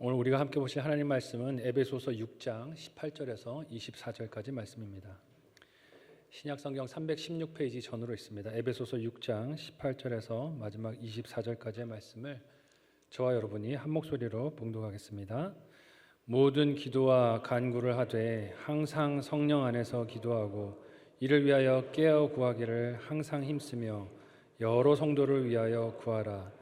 오늘 우리가 함께 보실 하나님 말씀은 에베소서 6장 18절에서 24절까지 말씀입니다. 신약성경 316페이지 전으로 있습니다. 에베소서 6장 18절에서 마지막 24절까지의 말씀을 저와 여러분이 한 목소리로 봉독하겠습니다. 모든 기도와 간구를 하되 항상 성령 안에서 기도하고 이를 위하여 깨어 구하기를 항상 힘쓰며 여러 성도를 위하여 구하라.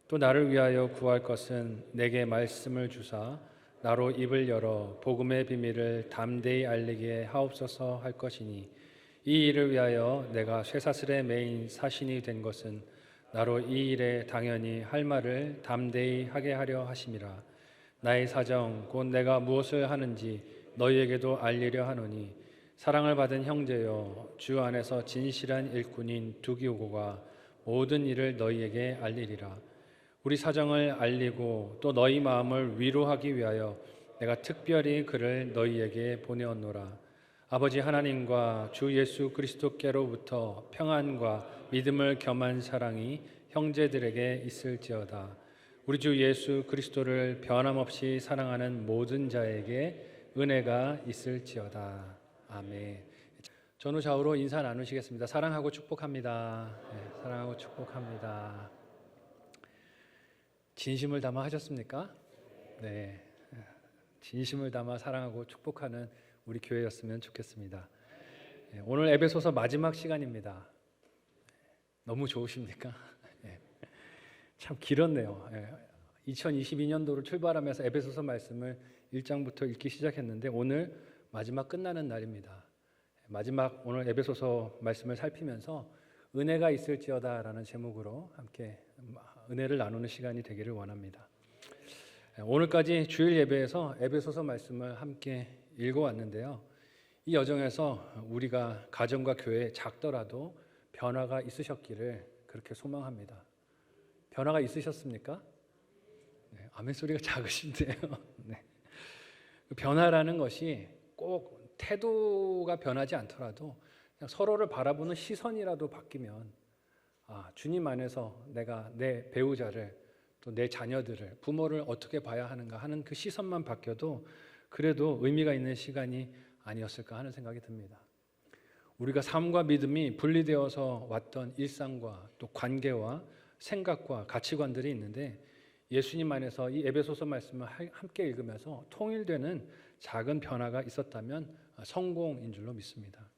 또 나를 위하여 구할 것은 내게 말씀을 주사 나로 입을 열어 복음의 비밀을 담대히 알리게 하옵소서 할 것이니 이 일을 위하여 내가 쇠사슬에 매인 사신이 된 것은 나로 이 일에 당연히 할 말을 담대히 하게 하려 하심이라. 나의 사정 곧 내가 무엇을 하는지 너희에게도 알리려 하노니 사랑을 받은 형제여 주 안에서 진실한 일꾼인 두기오고가 모든 일을 너희에게 알리리라. 우리 사정을 알리고 또 너희 마음을 위로하기 위하여 내가 특별히 그를 너희에게 보내었노라. 아버지 하나님과 주 예수 그리스도께로부터 평안과 믿음을 겸한 사랑이 형제들에게 있을지어다. 우리 주 예수 그리스도를 변함없이 사랑하는 모든 자에게 은혜가 있을지어다. 아멘. 전후 좌우로 인사 나누시겠습니다. 사랑하고 축복합니다. 네, 사랑하고 축복합니다. 진심을 담아 하셨습니까? 네, 진심을 담아 사랑하고 축복하는 우리 교회였으면 좋겠습니다. 오늘 에베소서 마지막 시간입니다. 너무 좋으십니까? 참 길었네요. 2022년도로 출발하면서 에베소서 말씀을 1장부터 읽기 시작했는데 오늘 마지막 끝나는 날입니다. 마지막 오늘 에베소서 말씀을 살피면서 은혜가 있을지어다라는 제목으로 함께 은혜를 나누는 시간이 되기를 원합니다. 오늘까지 주일 예배에서 에베소서 말씀을 함께 읽어왔는데요. 이 여정에서 우리가 가정과 교회에 작더라도 변화가 있으셨기를 그렇게 소망합니다. 변화가 있으셨습니까? 네, 아멘 소리가 작으신데요. 네. 변화라는 것이 꼭 태도가 변하지 않더라도 그냥 서로를 바라보는 시선이라도 바뀌면 주님 안에서 내가 내 배우자를 또 내 자녀들을 부모를 어떻게 봐야 하는가 하는 그 시선만 바뀌어도 그래도 의미가 있는 시간이 아니었을까 하는 생각이 듭니다. 우리가 삶과 믿음이 분리되어서 왔던 일상과 또 관계와 생각과 가치관들이 있는데 예수님 안에서 이 에베소서 말씀을 함께 읽으면서 통일되는 작은 변화가 있었다면 성공인 줄로 믿습니다.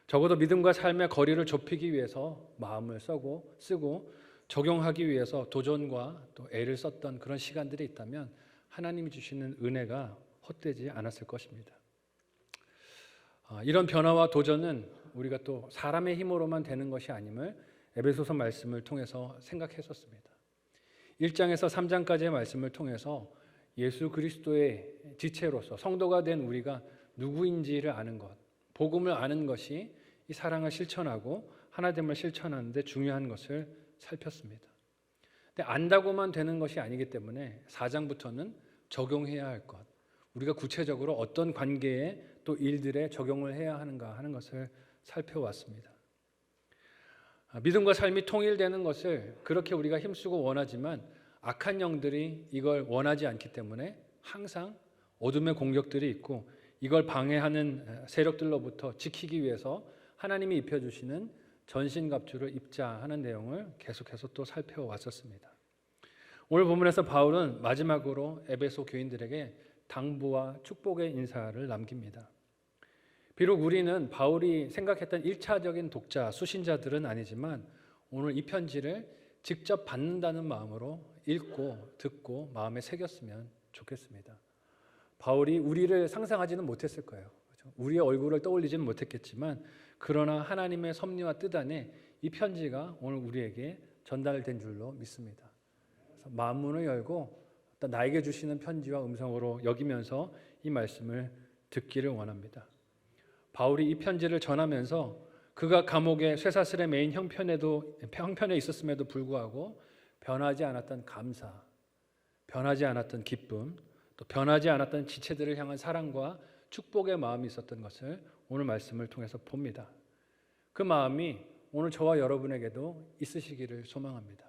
적어도 믿음과 삶의 거리를 좁히기 위해서 마음을 쓰고 적용하기 위해서 도전과 또 애를 썼던 그런 시간들이 있다면 하나님이 주시는 은혜가 헛되지 않았을 것입니다. 이런 변화와 도전은 우리가 또 사람의 힘으로만 되는 것이 아님을 에베소서 말씀을 통해서 생각했었습니다. 1장에서 3장까지의 말씀을 통해서 예수 그리스도의 지체로서 성도가 된 우리가 누구인지를 아는 것, 복음을 아는 것이 이 사랑을 실천하고 하나됨을 실천하는 데 중요한 것을 살폈습니다. 근데 안다고만 되는 것이 아니기 때문에 4장부터는 적용해야 할 것, 우리가 구체적으로 어떤 관계에 또 일들에 적용을 해야 하는가 하는 것을 살펴왔습니다. 믿음과 삶이 통일되는 것을 그렇게 우리가 힘쓰고 원하지만 악한 영들이 이걸 원하지 않기 때문에 항상 어둠의 공격들이 있고 이걸 방해하는 세력들로부터 지키기 위해서 하나님이 입혀주시는 전신갑주를 입자 하는 내용을 계속해서 또 살펴왔었습니다. 오늘 본문에서 바울은 마지막으로 에베소 교인들에게 당부와 축복의 인사를 남깁니다. 비록 우리는 바울이 생각했던 1차적인 독자, 수신자들은 아니지만 오늘 이 편지를 직접 받는다는 마음으로 읽고 듣고 마음에 새겼으면 좋겠습니다. 바울이 우리를 상상하지는 못했을 거예요. 그렇죠? 우리의 얼굴을 떠올리지는 못했겠지만 그러나 하나님의 섭리와 뜻 안에 이 편지가 오늘 우리에게 전달된 줄로 믿습니다. 그래서 마음문을 열고 나에게 주시는 편지와 음성으로 여기면서 이 말씀을 듣기를 원합니다. 바울이 이 편지를 전하면서 그가 감옥의 쇠사슬에 매인 형편에 있었음에도 불구하고 변하지 않았던 감사, 변하지 않았던 기쁨, 또 변하지 않았던 지체들을 향한 사랑과 축복의 마음이 있었던 것을 오늘 말씀을 통해서 봅니다. 그 마음이 오늘 저와 여러분에게도 있으시기를 소망합니다.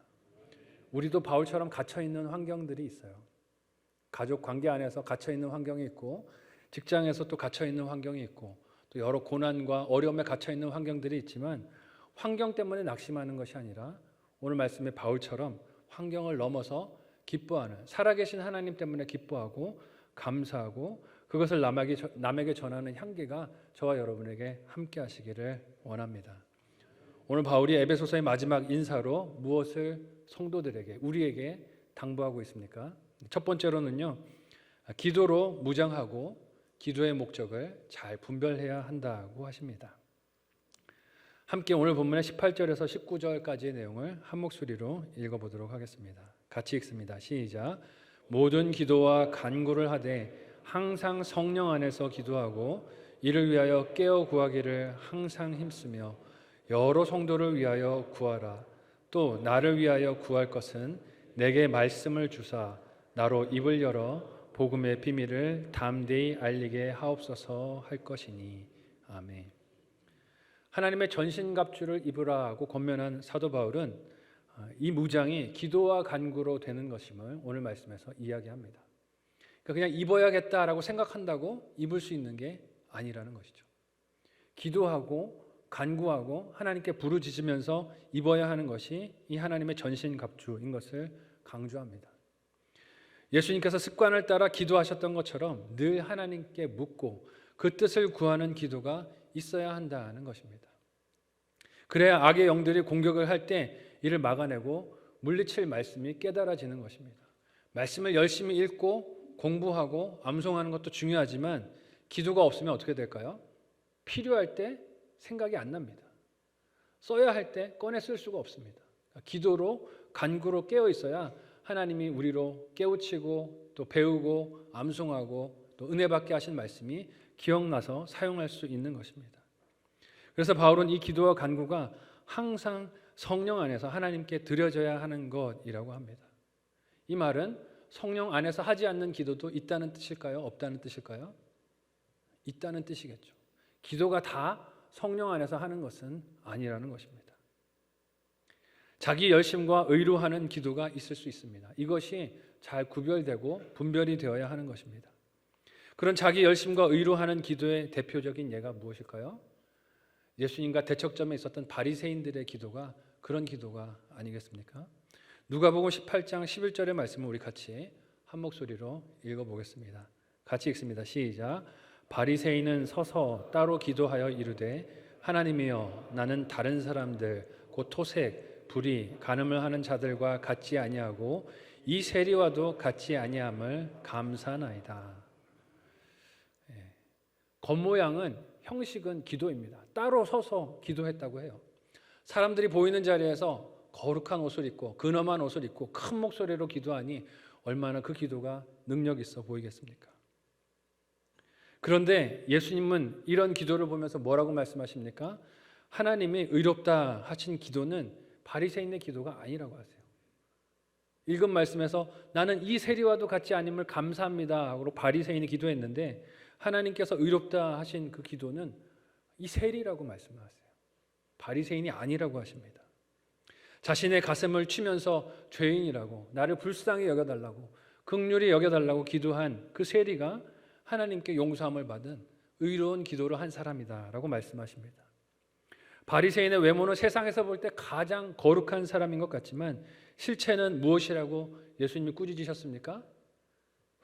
우리도 바울처럼 갇혀있는 환경들이 있어요. 가족 관계 안에서 갇혀 있는 환경이 있고, 직장에서 또 갇혀 있는 환경이 있고, 또 여러 고난과 어려움에 갇혀 있는 환경들이 있지만, 환경 때문에 낙심하는 것이 아니라 오늘 말씀의 바울처럼 환경을 넘어서 기뻐하는, 살아계신 하나님 때문에 기뻐하고 감사하고 그것을 남에게 전하는 향기가 저와 여러분에게 함께 하시기를 원합니다. 오늘 바울이 에베소서의 마지막 인사로 무엇을 성도들에게, 우리에게 당부하고 있습니까? 첫 번째로는요, 기도로 무장하고 기도의 목적을 잘 분별해야 한다고 하십니다. 함께 오늘 본문의 18절에서 19절까지의 내용을 한 목소리로 읽어보도록 하겠습니다. 같이 읽습니다. 시작. 모든 기도와 간구를 하되 항상 성령 안에서 기도하고 이를 위하여 깨어 구하기를 항상 힘쓰며 여러 성도를 위하여 구하라. 또 나를 위하여 구할 것은 내게 말씀을 주사 나로 입을 열어 복음의 비밀을 담대히 알리게 하옵소서 할 것이니. 아멘. 하나님의 전신갑주를 입으라 하고 권면한 사도 바울은 이 무장이 기도와 간구로 되는 것임을 오늘 말씀에서 이야기합니다. 그러니까 그냥 입어야겠다라고 생각한다고 입을 수 있는 게 아니라는 것이죠. 기도하고 간구하고 하나님께 부르짖으면서 입어야 하는 것이 이 하나님의 전신갑주인 것을 강조합니다. 예수님께서 습관을 따라 기도하셨던 것처럼 늘 하나님께 묻고 그 뜻을 구하는 기도가 있어야 한다는 것입니다. 그래야 악의 영들이 공격을 할 때 이를 막아내고 물리칠 말씀이 깨달아지는 것입니다. 말씀을 열심히 읽고 공부하고 암송하는 것도 중요하지만 기도가 없으면 어떻게 될까요? 필요할 때 생각이 안 납니다. 써야 할 때 꺼내 쓸 수가 없습니다. 기도로 간구로 깨어 있어야 하나님이 우리로 깨우치고 또 배우고 암송하고 또 은혜 받게 하신 말씀이 기억나서 사용할 수 있는 것입니다. 그래서 바울은 이 기도와 간구가 항상 성령 안에서 하나님께 드려져야 하는 것이라고 합니다. 이 말은 성령 안에서 하지 않는 기도도 있다는 뜻일까요? 없다는 뜻일까요? 있다는 뜻이겠죠. 기도가 다 성령 안에서 하는 것은 아니라는 것입니다. 자기 열심과 의로 하는 기도가 있을 수 있습니다. 이것이 잘 구별되고 분별이 되어야 하는 것입니다. 그런 자기 열심과 의로 하는 기도의 대표적인 예가 무엇일까요? 예수님과 대척점에 있었던 바리새인들의 기도가 그런 기도가 아니겠습니까? 누가복음 18장 11절의 말씀을 우리 같이 한 목소리로 읽어보겠습니다. 같이 읽습니다. 시작. 바리새인은 서서 따로 기도하여 이르되 하나님이여 나는 다른 사람들 곧 토색, 불의, 간음을 하는 자들과 같지 아니하고 이 세리와도 같지 아니함을 감사하나이다. 겉모양은 형식은 기도입니다. 따로 서서 기도했다고 해요. 사람들이 보이는 자리에서 거룩한 옷을 입고 근엄한 옷을 입고 큰 목소리로 기도하니 얼마나 그 기도가 능력 있어 보이겠습니까? 그런데 예수님은 이런 기도를 보면서 뭐라고 말씀하십니까? 하나님이 의롭다 하신 기도는 바리새인의 기도가 아니라고 하세요. 읽은 말씀에서 나는 이 세리와도 같지 아님을 감사합니다 하고 바리새인이 기도했는데 하나님께서 의롭다 하신 그 기도는 이 세리라고 말씀하세요. 바리새인이 아니라고 하십니다. 자신의 가슴을 치면서 죄인이라고 나를 불쌍히 여겨달라고 긍휼히 여겨달라고 기도한 그 세리가 하나님께 용서함을 받은 의로운 기도를 한 사람이다라고 말씀하십니다. 바리새인의 외모는 세상에서 볼 때 가장 거룩한 사람인 것 같지만 실체는 무엇이라고 예수님이 꾸짖으셨습니까?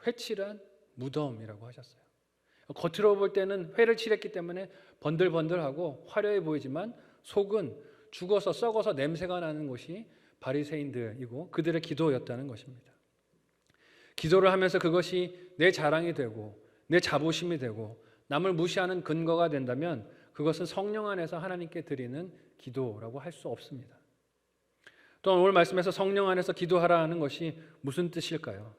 회칠한 무덤이라고 하셨어요. 겉으로 볼 때는 회를 칠했기 때문에 번들번들하고 화려해 보이지만 속은 죽어서 썩어서 냄새가 나는 곳이 바리새인들이고 그들의 기도였다는 것입니다. 기도를 하면서 그것이 내 자랑이 되고 내 자부심이 되고 남을 무시하는 근거가 된다면 그것은 성령 안에서 하나님께 드리는 기도라고 할 수 없습니다. 또한 오늘 말씀에서 성령 안에서 기도하라는 것이 무슨 뜻일까요?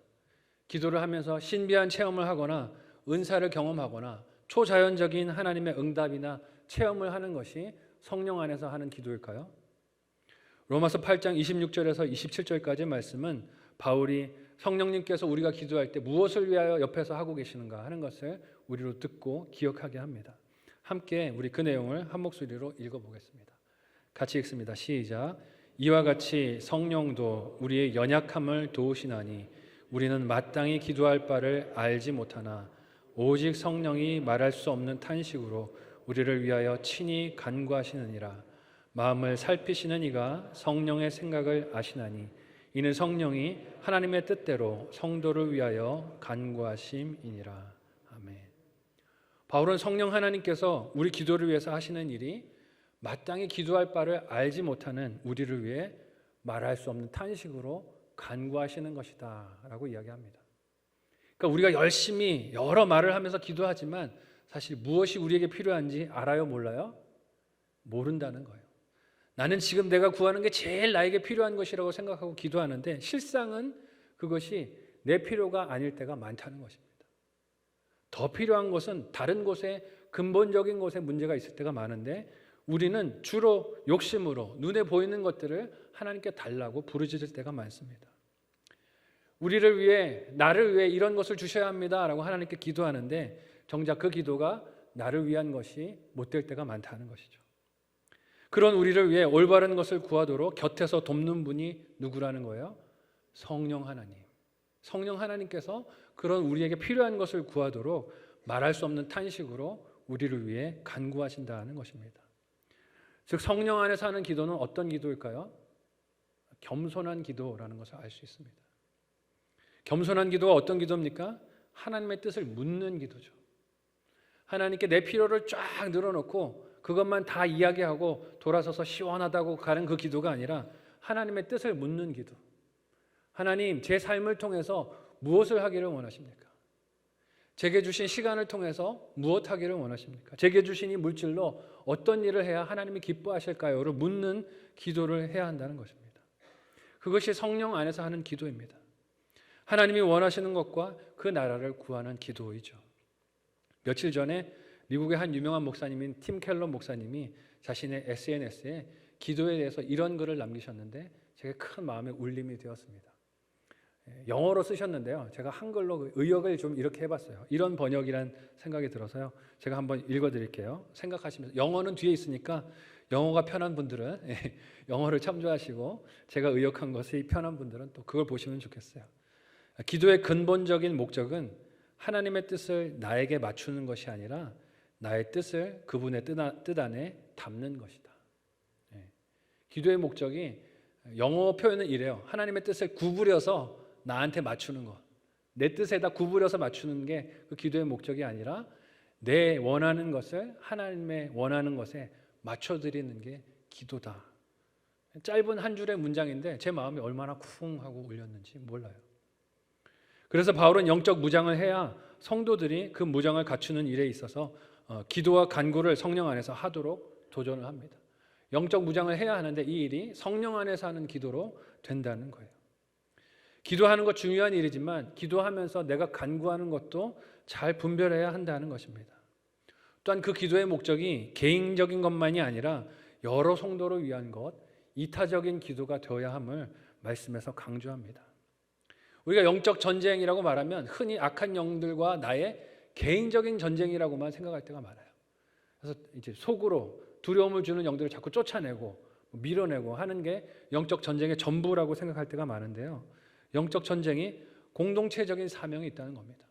기도를 하면서 신비한 체험을 하거나 은사를 경험하거나 초자연적인 하나님의 응답이나 체험을 하는 것이 성령 안에서 하는 기도일까요? 로마서 8장 26절에서 27절까지의 말씀은 바울이 성령님께서 우리가 기도할 때 무엇을 위하여 옆에서 하고 계시는가 하는 것을 우리로 듣고 기억하게 합니다. 함께 우리 그 내용을 한 목소리로 읽어보겠습니다. 같이 읽습니다. 시작. 이와 같이 성령도 우리의 연약함을 도우시나니 우리는 마땅히 기도할 바를 알지 못하나 오직 성령이 말할 수 없는 탄식으로 우리를 위하여 친히 간구하시느니라. 마음을 살피시는 이가 성령의 생각을 아시나니 이는 성령이 하나님의 뜻대로 성도를 위하여 간구하심이니라. 아멘. 바울은 성령 하나님께서 우리 기도를 위해서 하시는 일이 마땅히 기도할 바를 알지 못하는 우리를 위해 말할 수 없는 탄식으로 간구하시는 것이다 라고 이야기합니다. 그러니까 우리가 열심히 여러 말을 하면서 기도하지만 사실 무엇이 우리에게 필요한지 알아요, 몰라요? 모른다는 거예요. 나는 지금 내가 구하는 게 제일 나에게 필요한 것이라고 생각하고 기도하는데 실상은 그것이 내 필요가 아닐 때가 많다는 것입니다. 더 필요한 것은 다른 곳에 근본적인 곳에 문제가 있을 때가 많은데 우리는 주로 욕심으로 눈에 보이는 것들을 하나님께 달라고 부르짖을 때가 많습니다. 우리를 위해, 나를 위해 이런 것을 주셔야 합니다 라고 하나님께 기도하는데 정작 그 기도가 나를 위한 것이 못 될 때가 많다는 것이죠. 그런 우리를 위해 올바른 것을 구하도록 곁에서 돕는 분이 누구라는 거예요? 성령 하나님. 성령 하나님께서 그런 우리에게 필요한 것을 구하도록 말할 수 없는 탄식으로 우리를 위해 간구하신다는 것입니다. 즉 성령 안에서 하는 기도는 어떤 기도일까요? 겸손한 기도라는 것을 알 수 있습니다. 겸손한 기도가 어떤 기도입니까? 하나님의 뜻을 묻는 기도죠. 하나님께 내 필요를 쫙 늘어놓고 그것만 다 이야기하고 돌아서서 시원하다고 가는 그 기도가 아니라 하나님의 뜻을 묻는 기도. 하나님, 제 삶을 통해서 무엇을 하기를 원하십니까? 제게 주신 시간을 통해서 무엇 하기를 원하십니까? 제게 주신 이 물질로 어떤 일을 해야 하나님이 기뻐하실까요?를 묻는 기도를 해야 한다는 것입니다. 그것이 성령 안에서 하는 기도입니다. 하나님이 원하시는 것과 그 나라를 구하는 기도이죠. 며칠 전에 미국의 한 유명한 목사님인 팀 켈러 목사님이 자신의 SNS에 기도에 대해서 이런 글을 남기셨는데 제게 큰 마음의 울림이 되었습니다. 영어로 쓰셨는데요. 제가 한글로 의역을 좀 이렇게 해봤어요. 이런 번역이란 생각이 들어서요. 제가 한번 읽어드릴게요. 생각하시면서 영어는 뒤에 있으니까 영어가 편한 분들은 영어를 참조하시고 제가 의역한 것이 편한 분들은 또 그걸 보시면 좋겠어요. 기도의 근본적인 목적은 하나님의 뜻을 나에게 맞추는 것이 아니라 나의 뜻을 그분의 뜻 안에 담는 것이다. 기도의 목적이 영어 표현은 이래요. 하나님의 뜻을 구부려서 나한테 맞추는 것. 내 뜻에다 구부려서 맞추는 게 그 기도의 목적이 아니라 내 원하는 것을 하나님의 원하는 것에 맞춰드리는 게 기도다. 짧은 한 줄의 문장인데 제 마음이 얼마나 쿵 하고 울렸는지 몰라요. 그래서 바울은 영적 무장을 해야 성도들이 그 무장을 갖추는 일에 있어서 기도와 간구를 성령 안에서 하도록 도전을 합니다. 영적 무장을 해야 하는데 이 일이 성령 안에서 하는 기도로 된다는 거예요. 기도하는 것 중요한 일이지만 기도하면서 내가 간구하는 것도 잘 분별해야 한다는 것입니다. 또한 그 기도의 목적이 개인적인 것만이 아니라 여러 성도를 위한 것, 이타적인 기도가 되어야 함을 말씀에서 강조합니다. 우리가 영적 전쟁이라고 말하면 흔히 악한 영들과 나의 개인적인 전쟁이라고만 생각할 때가 많아요. 그래서 이제 속으로 두려움을 주는 영들을 자꾸 쫓아내고 밀어내고 하는 게 영적 전쟁의 전부라고 생각할 때가 많은데요. 영적 전쟁이 공동체적인 사명이 있다는 겁니다.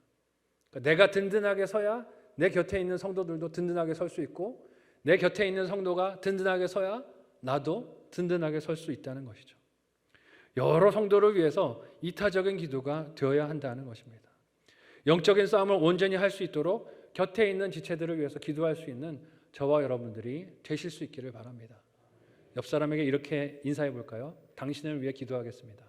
그러니까 내가 든든하게 서야 내 곁에 있는 성도들도 든든하게 설 수 있고 내 곁에 있는 성도가 든든하게 서야 나도 든든하게 설 수 있다는 것이죠. 여러 성도를 위해서 이타적인 기도가 되어야 한다는 것입니다. 영적인 싸움을 온전히 할 수 있도록 곁에 있는 지체들을 위해서 기도할 수 있는 저와 여러분들이 되실 수 있기를 바랍니다. 옆 사람에게 이렇게 인사해 볼까요? 당신을 위해 기도하겠습니다.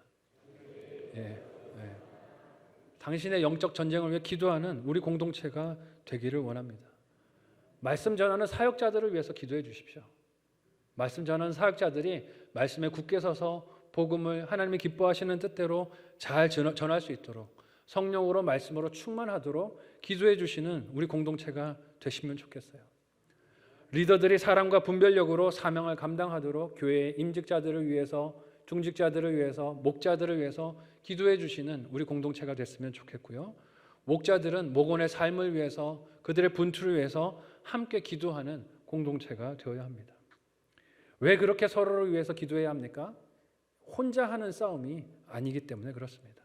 당신의 영적 전쟁을 위해 기도하는 우리 공동체가 되기를 원합니다. 말씀 전하는 사역자들을 위해서 기도해 주십시오. 말씀 전하는 사역자들이 말씀에 굳게 서서 복음을 하나님이 기뻐하시는 뜻대로 잘 전할 수 있도록 성령으로 말씀으로 충만하도록 기도해 주시는 우리 공동체가 되시면 좋겠어요. 리더들이 사랑과 분별력으로 사명을 감당하도록 교회의 임직자들을 위해서, 중직자들을 위해서, 목자들을 위해서 기도해 주시는 우리 공동체가 됐으면 좋겠고요. 목자들은 목원의 삶을 위해서, 그들의 분투를 위해서 함께 기도하는 공동체가 되어야 합니다. 왜 그렇게 서로를 위해서 기도해야 합니까? 혼자 하는 싸움이 아니기 때문에 그렇습니다.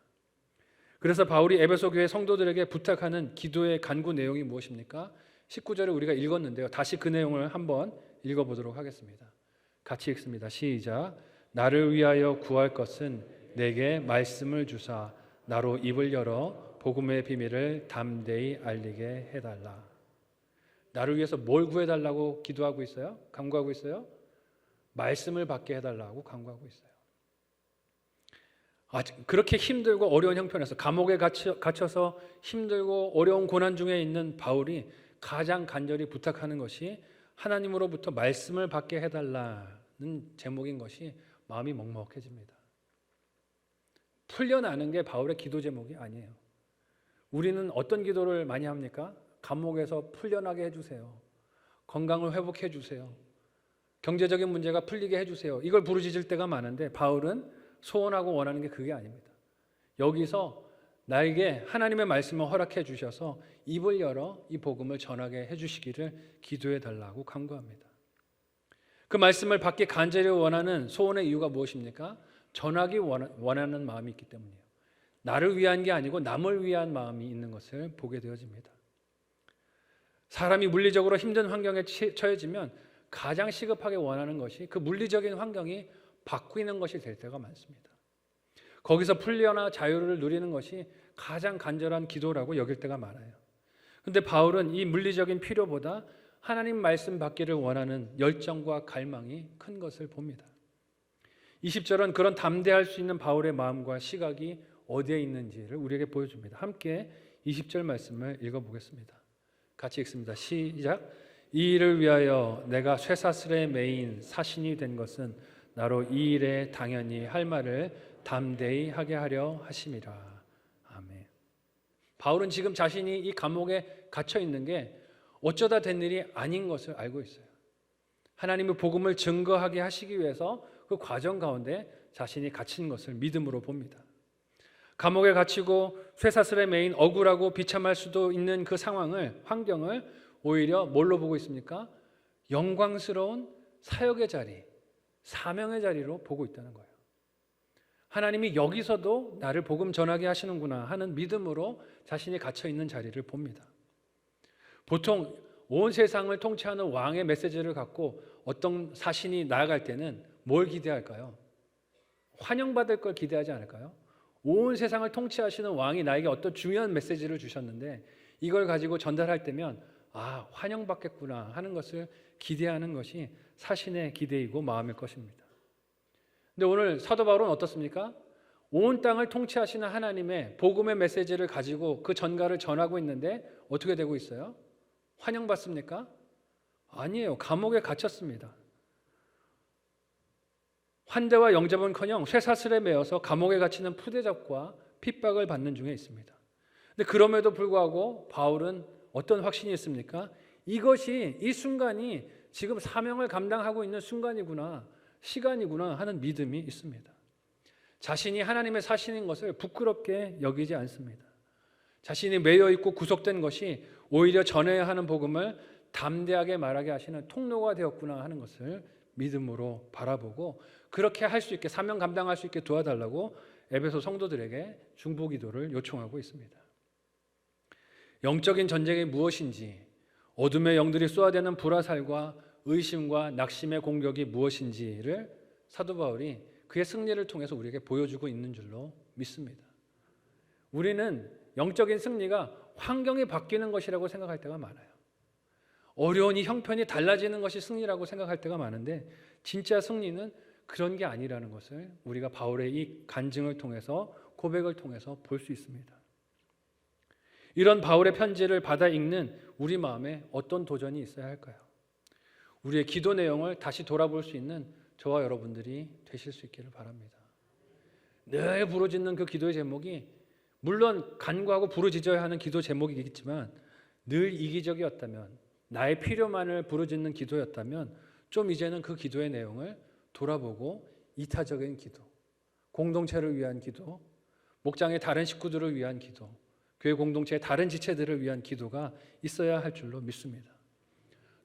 그래서 바울이 에베소 교회 성도들에게 부탁하는 기도의 간구 내용이 무엇입니까? 19절에 우리가 읽었는데요. 다시 그 내용을 한번 읽어보도록 하겠습니다. 같이 읽습니다. 시작. 나를 위하여 구할 것은 내게 말씀을 주사 나로 입을 열어 복음의 비밀을 담대히 알리게 해달라. 나를 위해서 뭘 구해달라고 기도하고 있어요? 간구하고 있어요? 말씀을 받게 해달라고 간구하고 있어요. 그렇게 힘들고 어려운 형편에서 감옥에 갇혀서 힘들고 어려운 고난 중에 있는 바울이 가장 간절히 부탁하는 것이 하나님으로부터 말씀을 받게 해달라는 제목인 것이 마음이 먹먹해집니다. 풀려나는 게 바울의 기도 제목이 아니에요. 우리는 어떤 기도를 많이 합니까? 감옥에서 풀려나게 해주세요. 건강을 회복해 주세요. 경제적인 문제가 풀리게 해주세요. 이걸 부르짖을 때가 많은데 바울은 소원하고 원하는 게 그게 아닙니다. 여기서 나에게 하나님의 말씀을 허락해 주셔서 입을 열어 이 복음을 전하게 해주시기를 기도해 달라고 간구합니다. 그 말씀을 받기 간절히 원하는 소원의 이유가 무엇입니까? 전하기 원하는 마음이 있기 때문이에요. 나를 위한 게 아니고 남을 위한 마음이 있는 것을 보게 되어집니다. 사람이 물리적으로 힘든 환경에 처해지면 가장 시급하게 원하는 것이 그 물리적인 환경이 바뀌는 것이 될 때가 많습니다. 거기서 풀려나 자유를 누리는 것이 가장 간절한 기도라고 여길 때가 많아요. 그런데 바울은 이 물리적인 필요보다 하나님 말씀 받기를 원하는 열정과 갈망이 큰 것을 봅니다. 20절은 그런 담대할 수 있는 바울의 마음과 시각이 어디에 있는지를 우리에게 보여줍니다. 함께 20절 말씀을 읽어보겠습니다. 같이 읽습니다. 시작. 이 일을 위하여 내가 쇠사슬에 매인 사신이 된 것은 나로 이 일에 당연히 할 말을 담대히 하게 하려 하심이라. 아멘. 바울은 지금 자신이 이 감옥에 갇혀 있는 게 어쩌다 된 일이 아닌 것을 알고 있어요. 하나님의 복음을 증거하게 하시기 위해서 그 과정 가운데 자신이 갇힌 것을 믿음으로 봅니다. 감옥에 갇히고 쇠사슬에 매인 억울하고 비참할 수도 있는 그 상황을, 환경을 오히려 뭘로 보고 있습니까? 영광스러운 사역의 자리, 사명의 자리로 보고 있다는 거예요. 하나님이 여기서도 나를 복음 전하게 하시는구나 하는 믿음으로 자신이 갇혀 있는 자리를 봅니다. 보통 온 세상을 통치하는 왕의 메시지를 갖고 어떤 사신이 나아갈 때는 뭘 기대할까요? 환영받을 걸 기대하지 않을까요? 온 세상을 통치하시는 왕이 나에게 어떤 중요한 메시지를 주셨는데 이걸 가지고 전달할 때면 환영받겠구나 하는 것을 기대하는 것이 사신의 기대이고 마음일 것입니다. 근데 오늘 사도 바울은 어떻습니까? 온 땅을 통치하시는 하나님의 복음의 메시지를 가지고 그 전가를 전하고 있는데 어떻게 되고 있어요? 환영받습니까? 아니에요. 감옥에 갇혔습니다. 환대와 영접은커녕 쇠사슬에 매어서 감옥에 갇히는 푸대접과 핍박을 받는 중에 있습니다. 근데 그럼에도 불구하고 바울은 어떤 확신이 있습니까? 이것이 이 순간이 지금 사명을 감당하고 있는 순간이구나, 시간이구나 하는 믿음이 있습니다. 자신이 하나님의 사신인 것을 부끄럽게 여기지 않습니다. 자신이 매여 있고 구속된 것이 오히려 전해야 하는 복음을 담대하게 말하게 하시는 통로가 되었구나 하는 것을 믿음으로 바라보고 그렇게 할 수 있게, 사명 감당할 수 있게 도와달라고 에베소 성도들에게 중보기도를 요청하고 있습니다. 영적인 전쟁이 무엇인지, 어둠의 영들이 쏘아대는 불화살과 의심과 낙심의 공격이 무엇인지를 사도 바울이 그의 승리를 통해서 우리에게 보여주고 있는 줄로 믿습니다. 우리는 영적인 승리가 환경이 바뀌는 것이라고 생각할 때가 많아요. 어려운 이 형편이 달라지는 것이 승리라고 생각할 때가 많은데 진짜 승리는 그런 게 아니라는 것을 우리가 바울의 이 간증을 통해서, 고백을 통해서 볼 수 있습니다. 이런 바울의 편지를 받아 읽는 우리 마음에 어떤 도전이 있어야 할까요? 우리의 기도 내용을 다시 돌아볼 수 있는 저와 여러분들이 되실 수 있기를 바랍니다. 늘 부르짖는 그 기도의 제목이 물론 간구하고 부르짖어야 하는 기도 제목이겠지만 늘 이기적이었다면, 나의 필요만을 부르짖는 기도였다면 좀 이제는 그 기도의 내용을 돌아보고 이타적인 기도, 공동체를 위한 기도, 목장의 다른 식구들을 위한 기도, 교회 공동체의 다른 지체들을 위한 기도가 있어야 할 줄로 믿습니다.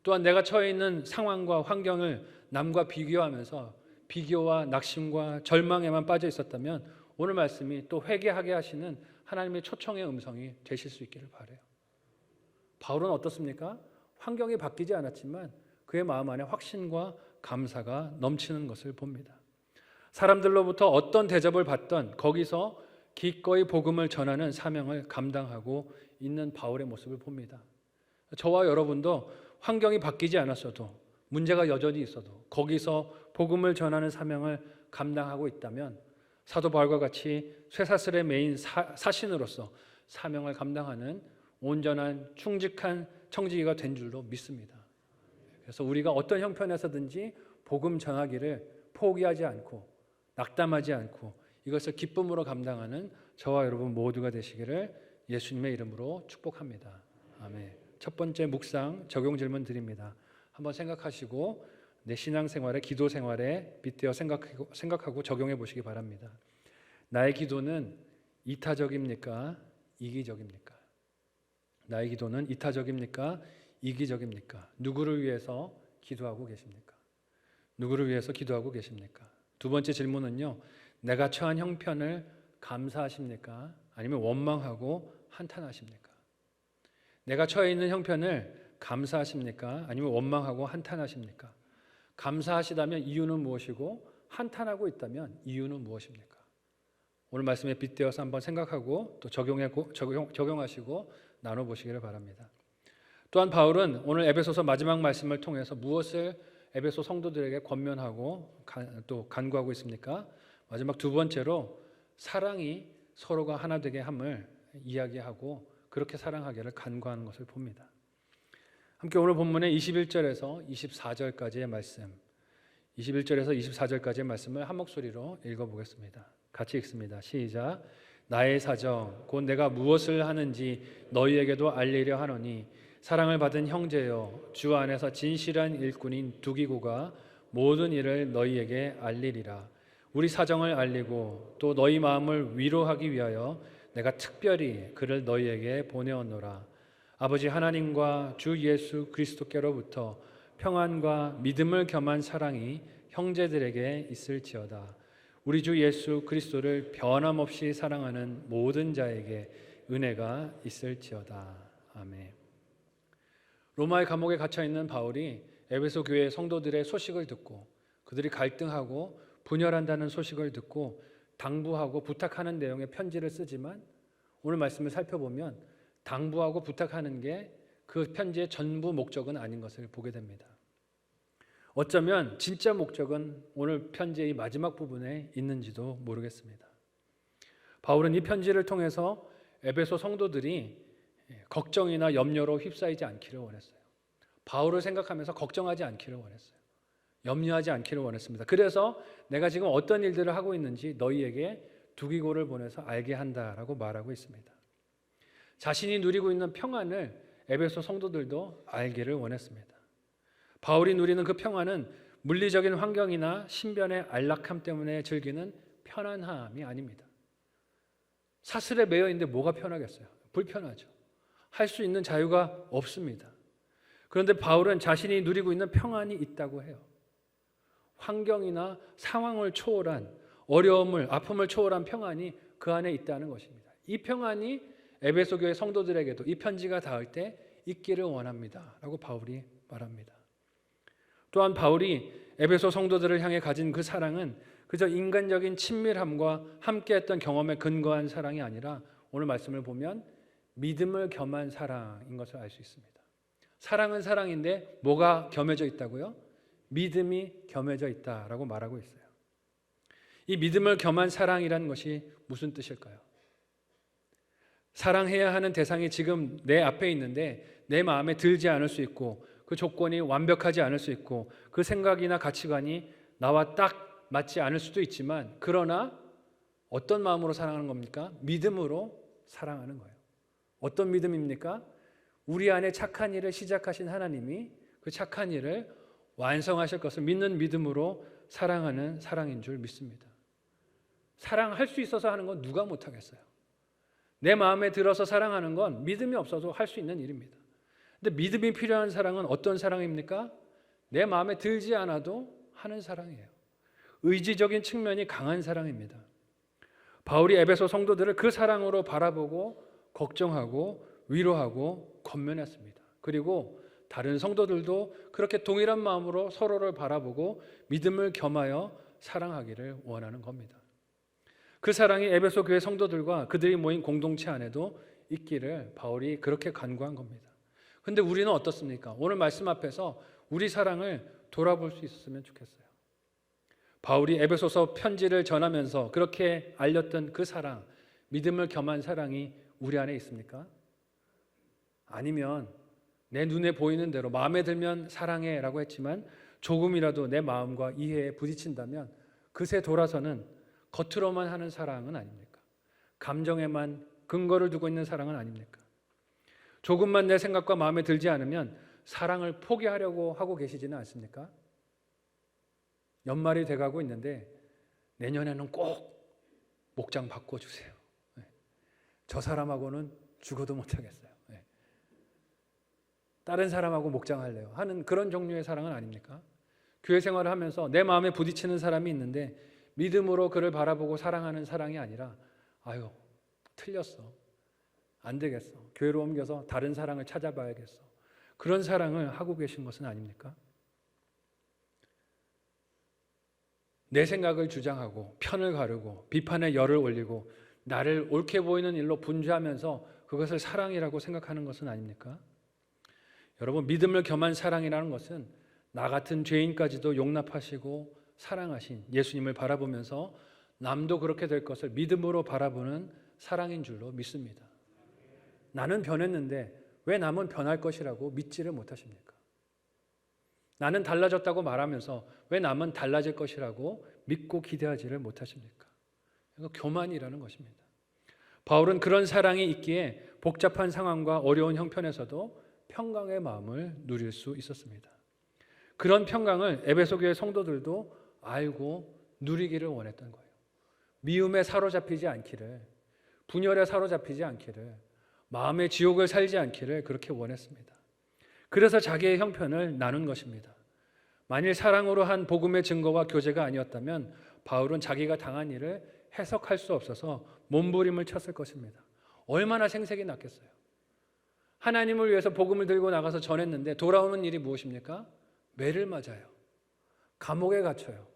또한 내가 처해 있는 상황과 환경을 남과 비교하면서 비교와 낙심과 절망에만 빠져 있었다면 오늘 말씀이 또 회개하게 하시는 하나님의 초청의 음성이 되실 수 있기를 바라요. 바울은 어떻습니까? 환경이 바뀌지 않았지만 그의 마음 안에 확신과 감사가 넘치는 것을 봅니다. 사람들로부터 어떤 대접을 받던 거기서 기꺼이 복음을 전하는 사명을 감당하고 있는 바울의 모습을 봅니다. 저와 여러분도 환경이 바뀌지 않았어도, 문제가 여전히 있어도 거기서 복음을 전하는 사명을 감당하고 있다면 사도 바울과 같이 쇠사슬에 매인 사신으로서 사명을 감당하는 온전한 충직한 청지기가 된 줄로 믿습니다. 그래서 우리가 어떤 형편에서든지 복음 전하기를 포기하지 않고 낙담하지 않고 이것을 기쁨으로 감당하는 저와 여러분 모두가 되시기를 예수님의 이름으로 축복합니다. 아멘. 첫 번째 묵상 적용 질문 드립니다. 한번 생각하시고 내 신앙생활에 기도 생활에 빗대어 생각하고 적용해 보시기 바랍니다. 나의 기도는 이타적입니까? 이기적입니까? 나의 기도는 이타적입니까? 이기적입니까? 누구를 위해서 기도하고 계십니까? 누구를 위해서 기도하고 계십니까? 두 번째 질문은요. 내가 처한 형편을 감사하십니까? 아니면 원망하고 한탄하십니까? 내가 처해 있는 형편을 감사하십니까? 아니면 원망하고 한탄하십니까? 감사하시다면 이유는 무엇이고 한탄하고 있다면 이유는 무엇입니까? 오늘 말씀에 빗대어서 한번 생각하고 또 적용하시고 나눠보시기를 바랍니다. 또한 바울은 오늘 에베소서 마지막 말씀을 통해서 무엇을 에베소 성도들에게 권면하고 또 간구하고 있습니까? 마지막 두 번째로 사랑이 서로가 하나 되게 함을 이야기하고 그렇게 사랑하기를 간구하는 것을 봅니다. 함께 오늘 본문의 21절에서 24절까지의 말씀, 21절에서 24절까지의 말씀을 한 목소리로 읽어보겠습니다. 같이 읽습니다. 시작. 나의 사정 곧 내가 무엇을 하는지 너희에게도 알리려 하노니 사랑을 받은 형제여 주 안에서 진실한 일꾼인 두기고가 모든 일을 너희에게 알리리라. 우리 사정을 알리고 또 너희 마음을 위로하기 위하여 내가 특별히 그를 너희에게 보내었노라. 아버지 하나님과 주 예수 그리스도께로부터 평안과 믿음을 겸한 사랑이 형제들에게 있을지어다. 우리 주 예수 그리스도를 변함없이 사랑하는 모든 자에게 은혜가 있을지어다. 아멘. 로마의 감옥에 갇혀 있는 바울이 에베소 교회 성도들의 소식을 듣고 그들이 갈등하고 분열한다는 소식을 듣고 당부하고 부탁하는 내용의 편지를 쓰지만 오늘 말씀을 살펴보면 당부하고 부탁하는 게 그 편지의 전부 목적은 아닌 것을 보게 됩니다. 어쩌면 진짜 목적은 오늘 편지의 마지막 부분에 있는지도 모르겠습니다. 바울은 이 편지를 통해서 에베소 성도들이 걱정이나 염려로 휩싸이지 않기를 원했어요. 바울을 생각하면서 걱정하지 않기를 원했어요. 염려하지 않기를 원했습니다. 그래서 내가 지금 어떤 일들을 하고 있는지 너희에게 두기고를 보내서 알게 한다라고 말하고 있습니다. 자신이 누리고 있는 평안을 에베소 성도들도 알기를 원했습니다. 바울이 누리는 그 평안은 물리적인 환경이나 신변의 안락함 때문에 즐기는 편안함이 아닙니다. 사슬에 매여 있는데 뭐가 편하겠어요? 불편하죠. 할 수 있는 자유가 없습니다. 그런데 바울은 자신이 누리고 있는 평안이 있다고 해요. 환경이나 상황을 초월한 어려움을, 아픔을 초월한 평안이 그 안에 있다는 것입니다. 이 평안이 에베소 교회 성도들에게도 이 편지가 닿을 때 있기를 원합니다. 라고 바울이 말합니다. 또한 바울이 에베소 성도들을 향해 가진 그 사랑은 그저 인간적인 친밀함과 함께했던 경험에 근거한 사랑이 아니라 오늘 말씀을 보면 믿음을 겸한 사랑인 것을 알 수 있습니다. 사랑은 사랑인데 뭐가 겸해져 있다고요? 믿음이 겸해져 있다라고 말하고 있어요. 이 믿음을 겸한 사랑이라는 것이 무슨 뜻일까요? 사랑해야 하는 대상이 지금 내 앞에 있는데 내 마음에 들지 않을 수 있고 그 조건이 완벽하지 않을 수 있고 그 생각이나 가치관이 나와 딱 맞지 않을 수도 있지만 그러나 어떤 마음으로 사랑하는 겁니까? 믿음으로 사랑하는 거예요. 어떤 믿음입니까? 우리 안에 착한 일을 시작하신 하나님이 그 착한 일을 완성하실 것을 믿는 믿음으로 사랑하는 사랑인 줄 믿습니다. 사랑할 수 있어서 하는 건 누가 못하겠어요? 내 마음에 들어서 사랑하는 건 믿음이 없어도 할 수 있는 일입니다. 근데 믿음이 필요한 사랑은 어떤 사랑입니까? 내 마음에 들지 않아도 하는 사랑이에요. 의지적인 측면이 강한 사랑입니다. 바울이 에베소 성도들을 그 사랑으로 바라보고 걱정하고 위로하고 권면했습니다. 그리고 다른 성도들도 그렇게 동일한 마음으로 서로를 바라보고 믿음을 겸하여 사랑하기를 원하는 겁니다. 그 사랑이 에베소 교회 성도들과 그들이 모인 공동체 안에도 있기를 바울이 그렇게 간구한 겁니다. 그런데 우리는 어떻습니까? 오늘 말씀 앞에서 우리 사랑을 돌아볼 수 있었으면 좋겠어요. 바울이 에베소서 편지를 전하면서 그렇게 알렸던 그 사랑, 믿음을 겸한 사랑이 우리 안에 있습니까? 아니면 내 눈에 보이는 대로 마음에 들면 사랑해 라고 했지만 조금이라도 내 마음과 이해에 부딪힌다면 그새 돌아서는 겉으로만 하는 사랑은 아닙니까? 감정에만 근거를 두고 있는 사랑은 아닙니까? 조금만 내 생각과 마음에 들지 않으면 사랑을 포기하려고 하고 계시지는 않습니까? 연말이 돼가고 있는데 내년에는 꼭 목장 바꿔주세요. 저 사람하고는 죽어도 못하겠어요. 다른 사람하고 목장할래요 하는 그런 종류의 사랑은 아닙니까? 교회 생활을 하면서 내 마음에 부딪히는 사람이 있는데 믿음으로 그를 바라보고 사랑하는 사랑이 아니라 아유 틀렸어, 안 되겠어, 교회로 옮겨서 다른 사랑을 찾아봐야겠어, 그런 사랑을 하고 계신 것은 아닙니까? 내 생각을 주장하고 편을 가르고 비판의 열을 올리고 나를 옳게 보이는 일로 분주하면서 그것을 사랑이라고 생각하는 것은 아닙니까? 여러분, 믿음을 겸한 사랑이라는 것은 나 같은 죄인까지도 용납하시고 사랑하신 예수님을 바라보면서 남도 그렇게 될 것을 믿음으로 바라보는 사랑인 줄로 믿습니다. 나는 변했는데 왜 남은 변할 것이라고 믿지를 못하십니까? 나는 달라졌다고 말하면서 왜 남은 달라질 것이라고 믿고 기대하지를 못하십니까? 이거 교만이라는 것입니다. 바울은 그런 사랑이 있기에 복잡한 상황과 어려운 형편에서도 평강의 마음을 누릴 수 있었습니다. 그런 평강을 에베소 교회 성도들도 알고 누리기를 원했던 거예요. 미움에 사로잡히지 않기를, 분열에 사로잡히지 않기를, 마음의 지옥을 살지 않기를 그렇게 원했습니다. 그래서 자기의 형편을 나눈 것입니다. 만일 사랑으로 한 복음의 증거와 교제가 아니었다면 바울은 자기가 당한 일을 해석할 수 없어서 몸부림을 쳤을 것입니다. 얼마나 생색이 났겠어요. 하나님을 위해서 복음을 들고 나가서 전했는데 돌아오는 일이 무엇입니까? 매를 맞아요. 감옥에 갇혀요.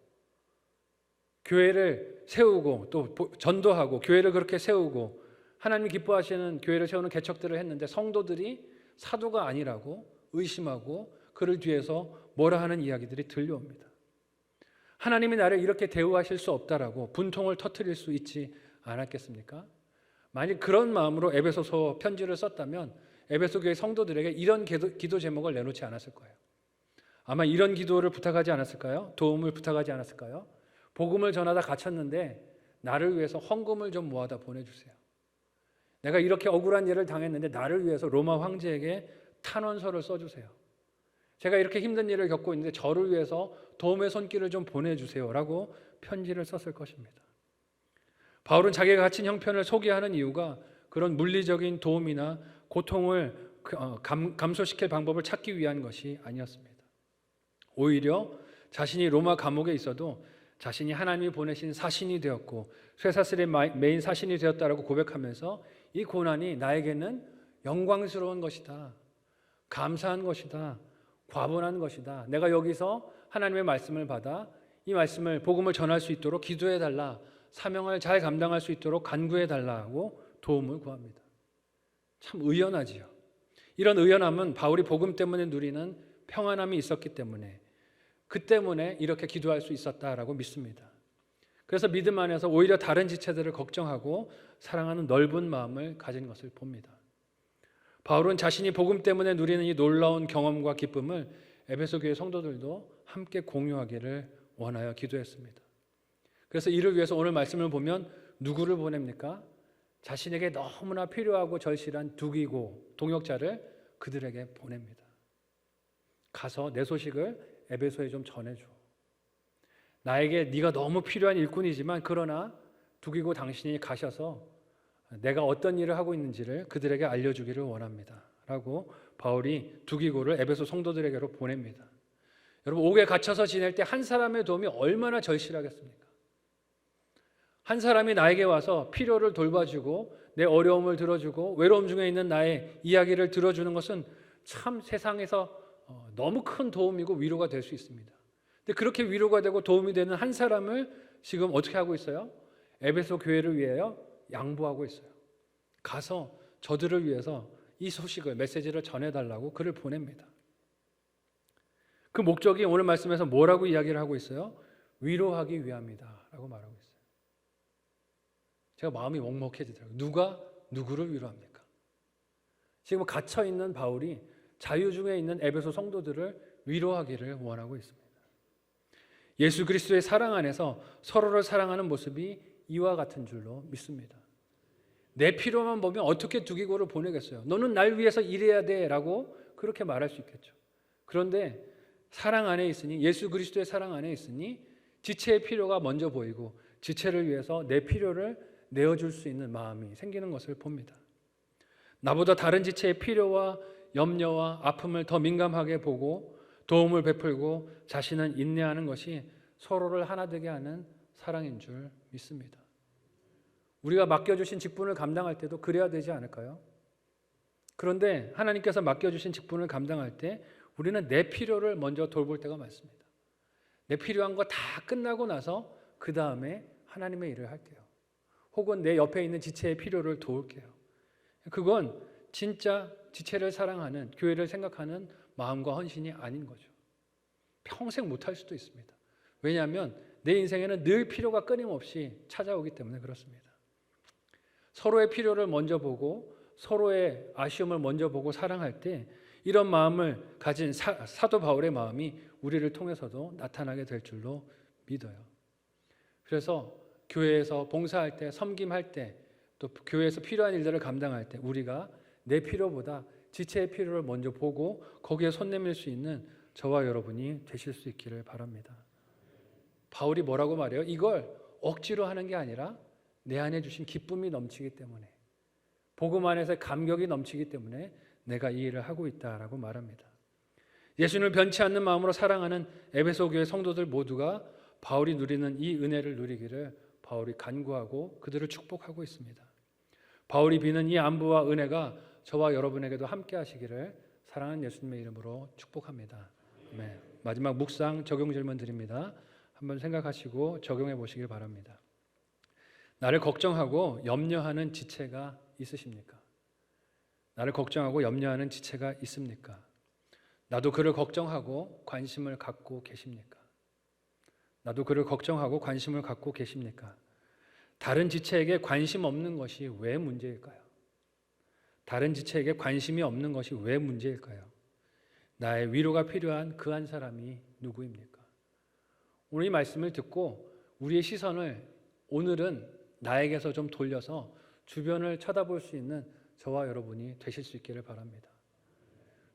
교회를 세우고 또 전도하고 교회를 그렇게 세우고 하나님이 기뻐하시는 교회를 세우는 개척들을 했는데 성도들이 사도가 아니라고 의심하고 그를 뒤에서 뭐라 하는 이야기들이 들려옵니다. 하나님이 나를 이렇게 대우하실 수 없다라고 분통을 터뜨릴 수 있지 않았겠습니까? 만약 그런 마음으로 에베소서 편지를 썼다면 에베소 교회 성도들에게 이런 기도 제목을 내놓지 않았을 거예요. 아마 이런 기도를 부탁하지 않았을까요? 도움을 부탁하지 않았을까요? 복음을 전하다 갇혔는데 나를 위해서 헌금을 좀 모아다 보내주세요. 내가 이렇게 억울한 일을 당했는데 나를 위해서 로마 황제에게 탄원서를 써주세요. 제가 이렇게 힘든 일을 겪고 있는데 저를 위해서 도움의 손길을 좀 보내주세요 라고 편지를 썼을 것입니다. 바울은 자기가 갇힌 형편을 소개하는 이유가 그런 물리적인 도움이나 고통을 감소시킬 방법을 찾기 위한 것이 아니었습니다. 오히려 자신이 로마 감옥에 있어도 자신이 하나님이 보내신 사신이 되었고 쇠사슬에 매인 사신이 되었다라고 고백하면서 이 고난이 나에게는 영광스러운 것이다, 감사한 것이다, 과분한 것이다. 내가 여기서 하나님의 말씀을 받아 이 말씀을 복음을 전할 수 있도록 기도해달라, 사명을 잘 감당할 수 있도록 간구해달라고 도움을 구합니다. 참 의연하지요. 이런 의연함은 바울이 복음 때문에 누리는 평안함이 있었기 때문에 그 때문에 이렇게 기도할 수 있었다라고 믿습니다. 그래서 믿음 안에서 오히려 다른 지체들을 걱정하고 사랑하는 넓은 마음을 가진 것을 봅니다. 바울은 자신이 복음 때문에 누리는 이 놀라운 경험과 기쁨을 에베소 교회 성도들도 함께 공유하기를 원하여 기도했습니다. 그래서 이를 위해서 오늘 말씀을 보면 누구를 보냅니까? 자신에게 너무나 필요하고 절실한 두기고 동역자를 그들에게 보냅니다. 가서 내 소식을 에베소에 좀 전해줘. 나에게 네가 너무 필요한 일꾼이지만 그러나 두기고 당신이 가셔서 내가 어떤 일을 하고 있는지를 그들에게 알려주기를 원합니다 라고 바울이 두기고를 에베소 성도들에게로 보냅니다. 여러분, 옥에 갇혀서 지낼 때 한 사람의 도움이 얼마나 절실하겠습니까? 한 사람이 나에게 와서 필요를 돌봐주고 내 어려움을 들어주고 외로움 중에 있는 나의 이야기를 들어주는 것은 참 세상에서 너무 큰 도움이고 위로가 될 수 있습니다. 근데 그렇게 위로가 되고 도움이 되는 한 사람을 지금 어떻게 하고 있어요? 에베소 교회를 위하여 양보하고 있어요. 가서 저들을 위해서 이 소식을, 메시지를 전해달라고 글을 보냅니다. 그 목적이 오늘 말씀에서 뭐라고 이야기를 하고 있어요? 위로하기 위함이다 라고 말하고 있어요. 제가 마음이 먹먹해지더라고요. 누가 누구를 위로합니까? 지금 갇혀있는 바울이 자유 중에 있는 에베소 성도들을 위로하기를 원하고 있습니다. 예수 그리스도의 사랑 안에서 서로를 사랑하는 모습이 이와 같은 줄로 믿습니다. 내 필요만 보면 어떻게 두기고를 보내겠어요? 너는 날 위해서 일해야 돼 라고 그렇게 말할 수 있겠죠. 그런데 사랑 안에 있으니, 예수 그리스도의 사랑 안에 있으니 지체의 필요가 먼저 보이고 지체를 위해서 내 필요를 내어줄 수 있는 마음이 생기는 것을 봅니다. 나보다 다른 지체의 필요와 염려와 아픔을 더 민감하게 보고 도움을 베풀고 자신은 인내하는 것이 서로를 하나 되게 하는 사랑인 줄 믿습니다. 우리가 맡겨주신 직분을 감당할 때도 그래야 되지 않을까요? 그런데 하나님께서 맡겨주신 직분을 감당할 때 우리는 내 필요를 먼저 돌볼 때가 많습니다. 내 필요한 거 다 끝나고 나서 그 다음에 하나님의 일을 할게요. 혹은 내 옆에 있는 지체의 필요를 도울게요. 그건 진짜 지체를 사랑하는, 교회를 생각하는 마음과 헌신이 아닌 거죠. 평생 못할 수도 있습니다. 왜냐하면 내 인생에는 늘 필요가 끊임없이 찾아오기 때문에 그렇습니다. 서로의 필요를 먼저 보고 서로의 아쉬움을 먼저 보고 사랑할 때 이런 마음을 가진 사도 바울의 마음이 우리를 통해서도 나타나게 될 줄로 믿어요. 그래서 교회에서 봉사할 때, 섬김할 때, 또 교회에서 필요한 일들을 감당할 때 우리가 내 필요보다 지체의 필요를 먼저 보고 거기에 손 내밀 수 있는 저와 여러분이 되실 수 있기를 바랍니다. 바울이 뭐라고 말해요? 이걸 억지로 하는 게 아니라 내 안에 주신 기쁨이 넘치기 때문에, 복음 안에서 감격이 넘치기 때문에 내가 이 일을 하고 있다라고 말합니다. 예수님을 변치 않는 마음으로 사랑하는 에베소 교회 성도들 모두가 바울이 누리는 이 은혜를 누리기를 바울이 간구하고 그들을 축복하고 있습니다. 바울이 비는 이 안부와 은혜가 저와 여러분에게도 함께 하시기를 사랑하는 예수님의 이름으로 축복합니다. 네. 마지막 묵상 적용 질문 드립니다. 한번 생각하시고 적용해 보시길 바랍니다. 나를 걱정하고 염려하는 지체가 있으십니까? 나를 걱정하고 염려하는 지체가 있습니까? 나도 그를 걱정하고 관심을 갖고 계십니까? 나도 그를 걱정하고 관심을 갖고 계십니까? 다른 지체에게 관심 없는 것이 왜 문제일까요? 다른 지체에게 관심이 없는 것이 왜 문제일까요? 나의 위로가 필요한 그 한 사람이 누구입니까? 오늘 이 말씀을 듣고 우리의 시선을 오늘은 나에게서 좀 돌려서 주변을 쳐다볼 수 있는 저와 여러분이 되실 수 있기를 바랍니다.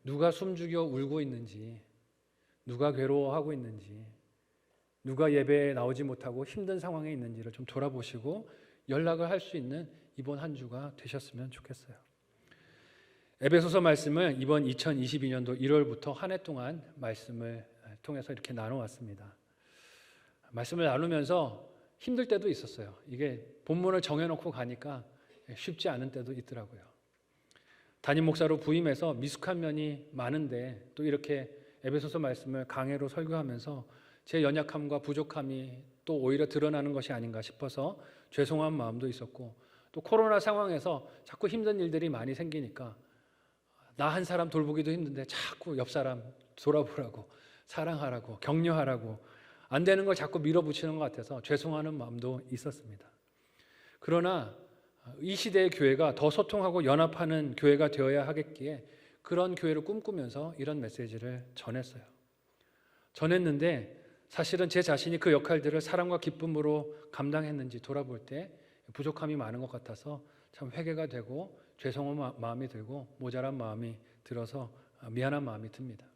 누가 숨죽여 울고 있는지, 누가 괴로워하고 있는지, 누가 예배에 나오지 못하고 힘든 상황에 있는지를 좀 돌아보시고 연락을 할 수 있는 이번 한 주가 되셨으면 좋겠어요. 에베소서 말씀을 이번 2022년도 1월부터 한 해 동안 말씀을 통해서 이렇게 나눠왔습니다. 말씀을 나누면서 힘들 때도 있었어요. 이게 본문을 정해놓고 가니까 쉽지 않은 때도 있더라고요. 담임 목사로 부임해서 미숙한 면이 많은데 또 이렇게 에베소서 말씀을 강해로 설교하면서 제 연약함과 부족함이 또 오히려 드러나는 것이 아닌가 싶어서 죄송한 마음도 있었고, 또 코로나 상황에서 자꾸 힘든 일들이 많이 생기니까 나 한 사람 돌보기도 힘든데 자꾸 옆 사람 돌아보라고, 사랑하라고, 격려하라고 안 되는 걸 자꾸 밀어붙이는 것 같아서 죄송하는 마음도 있었습니다. 그러나 이 시대의 교회가 더 소통하고 연합하는 교회가 되어야 하겠기에 그런 교회를 꿈꾸면서 이런 메시지를 전했는데 사실은 제 자신이 그 역할들을 사랑과 기쁨으로 감당했는지 돌아볼 때 부족함이 많은 것 같아서 참 회개가 되고 죄송한 마음이 들고 모자란 마음이 들어서 미안한 마음이 듭니다.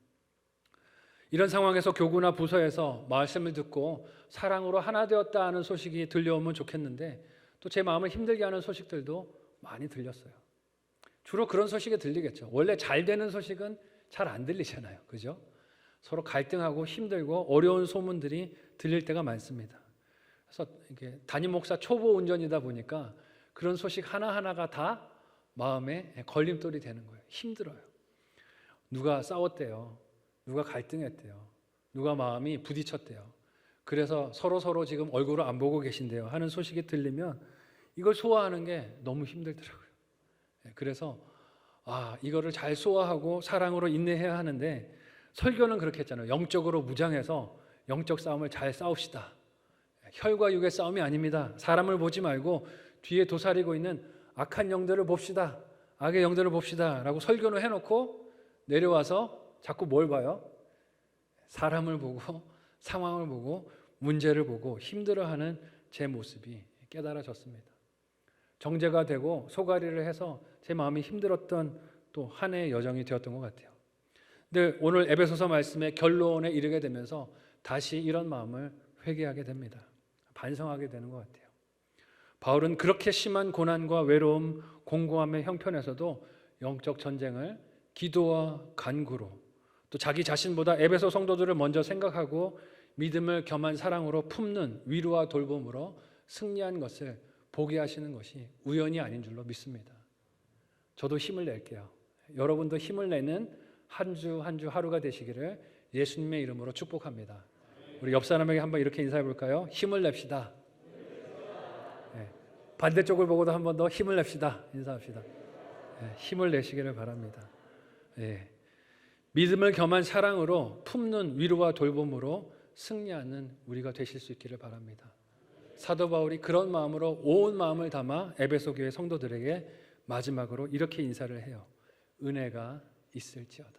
이런 상황에서 교구나 부서에서 말씀을 듣고 사랑으로 하나 되었다 하는 소식이 들려오면 좋겠는데 또 제 마음을 힘들게 하는 소식들도 많이 들렸어요. 주로 그런 소식이 들리겠죠. 원래 잘 되는 소식은 잘 안 들리잖아요. 그죠? 서로 갈등하고 힘들고 어려운 소문들이 들릴 때가 많습니다. 그래서 이게 담임 목사 초보 운전이다 보니까 그런 소식 하나하나가 다 마음에 걸림돌이 되는 거예요. 힘들어요. 누가 싸웠대요. 누가 갈등했대요. 누가 마음이 부딪혔대요. 그래서 서로 지금 얼굴을 안 보고 계신대요 하는 소식이 들리면 이걸 소화하는 게 너무 힘들더라고요. 그래서 이거를 잘 소화하고 사랑으로 인내해야 하는데, 설교는 그렇게 했잖아요. 영적으로 무장해서 영적 싸움을 잘 싸웁시다. 혈과 육의 싸움이 아닙니다. 사람을 보지 말고 뒤에 도사리고 있는 악한 영들을 봅시다. 악의 영들을 봅시다 라고 설교는 해놓고 내려와서 자꾸 뭘 봐요? 사람을 보고 상황을 보고 문제를 보고 힘들어하는 제 모습이 깨달아졌습니다. 정죄가 되고 소가리를 해서 제 마음이 힘들었던 또 한 해의 여정이 되었던 것 같아요. 근데 오늘 에베소서 말씀의 결론에 이르게 되면서 다시 이런 마음을 회개하게 됩니다. 반성하게 되는 것 같아요. 바울은 그렇게 심한 고난과 외로움, 공고함의 형편에서도 영적 전쟁을 기도와 간구로, 또 자기 자신보다 에베소 성도들을 먼저 생각하고 믿음을 겸한 사랑으로 품는 위로와 돌봄으로 승리한 것을 보게 하시는 것이 우연이 아닌 줄로 믿습니다. 저도 힘을 낼게요. 여러분도 힘을 내는 한 주 한 주 하루가 되시기를 예수님의 이름으로 축복합니다. 우리 옆 사람에게 한번 이렇게 인사해 볼까요? 힘을 냅시다. 네. 반대쪽을 보고도 한 번 더 힘을 냅시다. 인사합시다. 네. 힘을 내시기를 바랍니다. 네. 믿음을 겸한 사랑으로 품는 위로와 돌봄으로 승리하는 우리가 되실 수 있기를 바랍니다. 사도 바울이 그런 마음으로 온 마음을 담아 에베소 교회 성도들에게 마지막으로 이렇게 인사를 해요. 은혜가 있을지어다.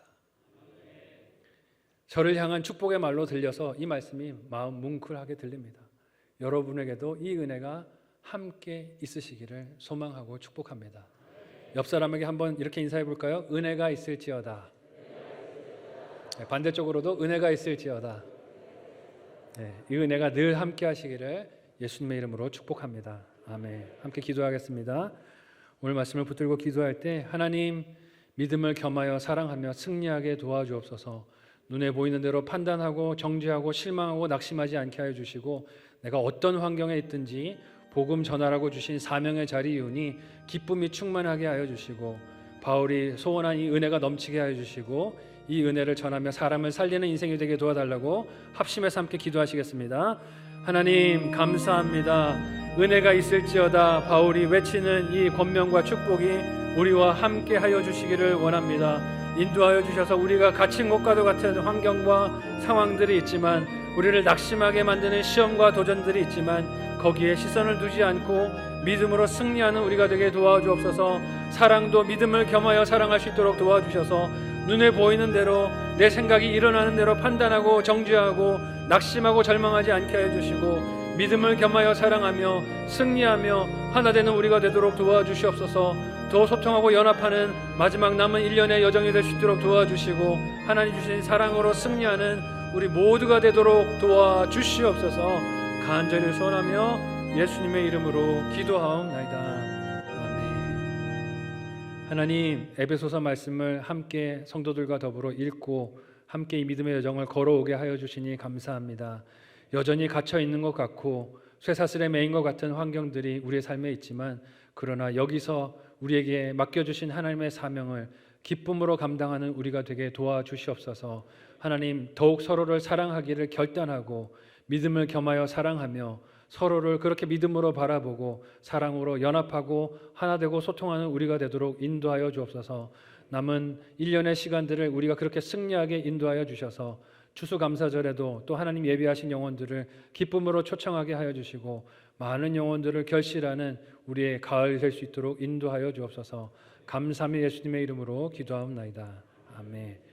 저를 향한 축복의 말로 들려서 이 말씀이 마음 뭉클하게 들립니다. 여러분에게도 이 은혜가 함께 있으시기를 소망하고 축복합니다. 옆 사람에게 한번 이렇게 인사해 볼까요? 은혜가 있을지어다. 네, 반대쪽으로도 은혜가 있을지어다. 네, 이 은혜가 늘 함께 하시기를 예수님의 이름으로 축복합니다. 아멘. 함께 기도하겠습니다. 오늘 말씀을 붙들고 기도할 때 하나님, 믿음을 겸하여 사랑하며 승리하게 도와주옵소서. 눈에 보이는 대로 판단하고 정죄하고 실망하고 낙심하지 않게 하여 주시고, 내가 어떤 환경에 있든지 복음 전하라고 주신 사명의 자리이오니 기쁨이 충만하게 하여 주시고, 바울이 소원한 이 은혜가 넘치게 하여 주시고, 이 은혜를 전하며 사람을 살리는 인생이 되게 도와달라고 합심해서 함께 기도하시겠습니다. 하나님 감사합니다. 은혜가 있을지어다 바울이 외치는 이 권면과 축복이 우리와 함께 하여 주시기를 원합니다. 인도하여 주셔서 우리가 갇힌 곳과도 같은 환경과 상황들이 있지만, 우리를 낙심하게 만드는 시험과 도전들이 있지만 거기에 시선을 두지 않고 믿음으로 승리하는 우리가 되게 도와주옵소서. 사랑도 믿음을 겸하여 사랑할 수 있도록 도와주셔서 눈에 보이는 대로 내 생각이 일어나는 대로 판단하고 정죄하고 낙심하고 절망하지 않게 해주시고, 믿음을 겸하여 사랑하며 승리하며 하나 되는 우리가 되도록 도와주시옵소서. 더 소통하고 연합하는 마지막 남은 1년의 여정이 될 수 있도록 도와주시고, 하나님 주신 사랑으로 승리하는 우리 모두가 되도록 도와주시옵소서. 간절히 소원하며 예수님의 이름으로 기도하옵나이다. 아멘. 하나님, 에베소서 말씀을 함께 성도들과 더불어 읽고 함께 이 믿음의 여정을 걸어오게 하여 주시니 감사합니다. 여전히 갇혀 있는 것 같고 쇠사슬에 매인 것 같은 환경들이 우리의 삶에 있지만, 그러나 여기서 우리에게 맡겨주신 하나님의 사명을 기쁨으로 감당하는 우리가 되게 도와주시옵소서. 하나님, 더욱 서로를 사랑하기를 결단하고 믿음을 겸하여 사랑하며 서로를 그렇게 믿음으로 바라보고 사랑으로 연합하고 하나 되고 소통하는 우리가 되도록 인도하여 주옵소서. 남은 1년의 시간들을 우리가 그렇게 승리하게 인도하여 주셔서 추수감사절에도 또 하나님 예비하신 영혼들을 기쁨으로 초청하게 하여 주시고, 많은 영혼들을 결실하는 우리의 가을 될 수 있도록 인도하여 주옵소서. 감사함이 예수님의 이름으로 기도하옵나이다. 아멘.